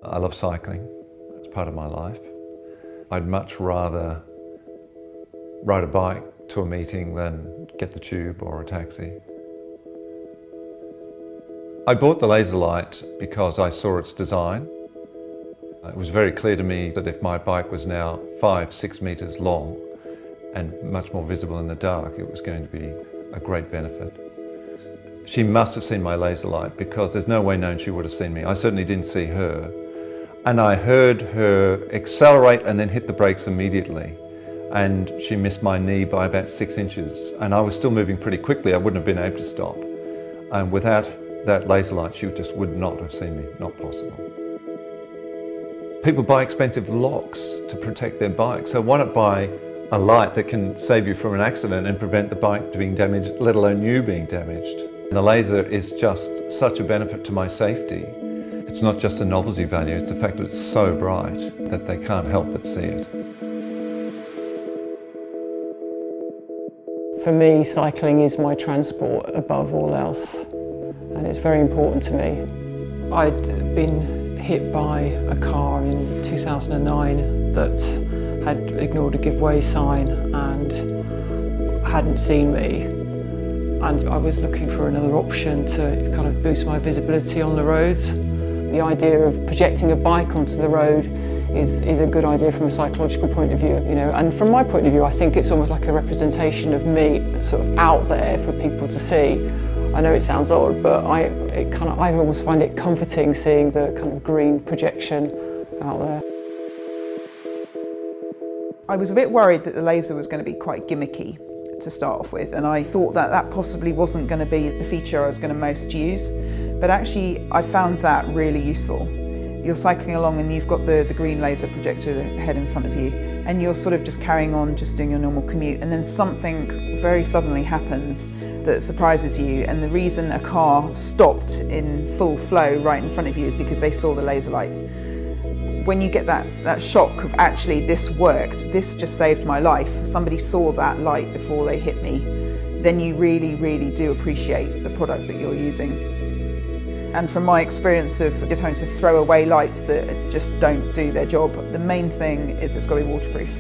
I love cycling. It's part of my life. I'd much rather ride a bike to a meeting than get the tube or a taxi. I bought the Laserlite because I saw its design. It was very clear to me that if my bike was now 5-6 meters long and much more visible in the dark, it was going to be a great benefit. She must have seen my Laserlite because there's no way known she would have seen me. I certainly didn't see her. And I heard her accelerate and then hit the brakes immediately. And she missed my knee by about 6 inches. And I was still moving pretty quickly. I wouldn't have been able to stop. And without that Laserlite, she just would not have seen me. Not possible. People buy expensive locks to protect their bikes. So why not buy a light that can save you from an accident and prevent the bike being damaged, let alone you being damaged? And the laser is just such a benefit to my safety. It's not just the novelty value, it's the fact that it's so bright that they can't help but see it. For me, cycling is my transport above all else, and it's very important to me. I'd been hit by a car in 2009 that had ignored a give way sign and hadn't seen me. And I was looking for another option to kind of boost my visibility on the roads. The idea of projecting a bike onto the road is a good idea from a psychological point of view, you know. And from my point of view, I think it's almost like a representation of me sort of out there for people to see. I know it sounds odd, but I almost find it comforting seeing the kind of green projection out there. I was a bit worried that the laser was going to be quite gimmicky to start off with, and I thought that that possibly wasn't going to be the feature I was going to most use. But actually, I found that really useful. You're cycling along and you've got the green laser projected ahead in front of you, and you're sort of just carrying on, just doing your normal commute, and then something very suddenly happens that surprises you, and the reason a car stopped in full flow right in front of you is because they saw the laser light. When you get that shock of actually this worked, this just saved my life, somebody saw that light before they hit me, then you really, really do appreciate the product that you're using. And from my experience of just having to throw away lights that just don't do their job, the main thing is it's got to be waterproof.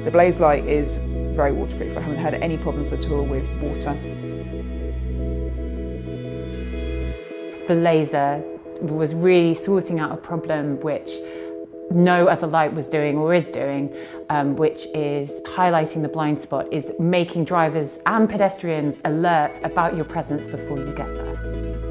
The Blazelight is very waterproof. I haven't had any problems at all with water. The laser was really sorting out a problem which no other light was doing or is doing, which is highlighting the blind spot, is making drivers and pedestrians alert about your presence before you get there.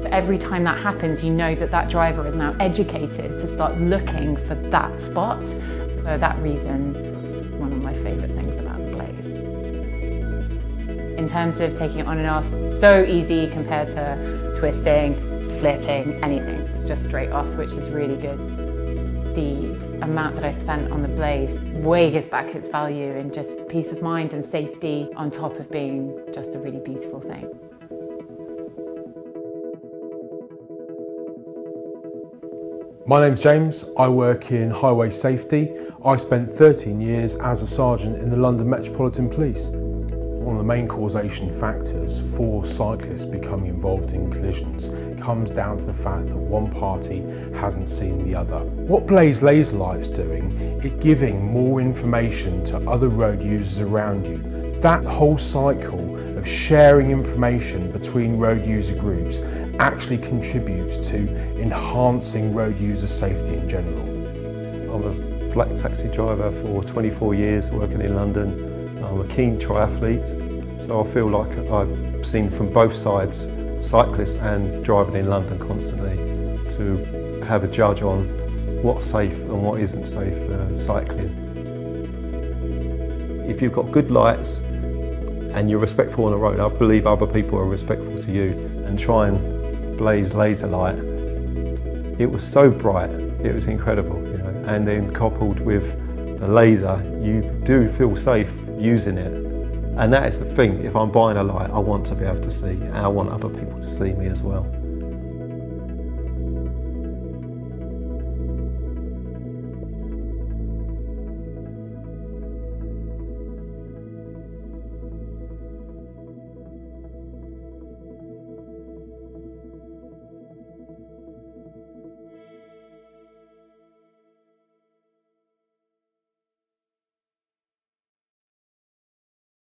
But every time that happens, you know that that driver is now educated to start looking for that spot. So that reason was one of my favourite things about the Blaze. In terms of taking it on and off, so easy compared to twisting, flipping, anything. It's just straight off, which is really good. The amount that I spent on the Blaze way gives back its value in just peace of mind and safety, on top of being just a really beautiful thing. My name's James, I work in highway safety. I spent 13 years as a sergeant in the London Metropolitan Police. One of the main causation factors for cyclists becoming involved in collisions comes down to the fact that one party hasn't seen the other. What Blaze Laserlight's doing is giving more information to other road users around you. That whole cycle of sharing information between road user groups actually contributes to enhancing road user safety in general. I'm a black taxi driver for 24 years working in London. I'm a keen triathlete, so I feel like I've seen from both sides, cyclists and driving in London constantly, to have a judge on what's safe and what isn't safe cycling. If you've got good lights and you're respectful on the road, I believe other people are respectful to you. And try and Blaze Laserlight, it was so bright, it was incredible, you know. And then coupled with the laser, you do feel safe using it. And that is the thing, if I'm buying a light, I want to be able to see, and I want other people to see me as well.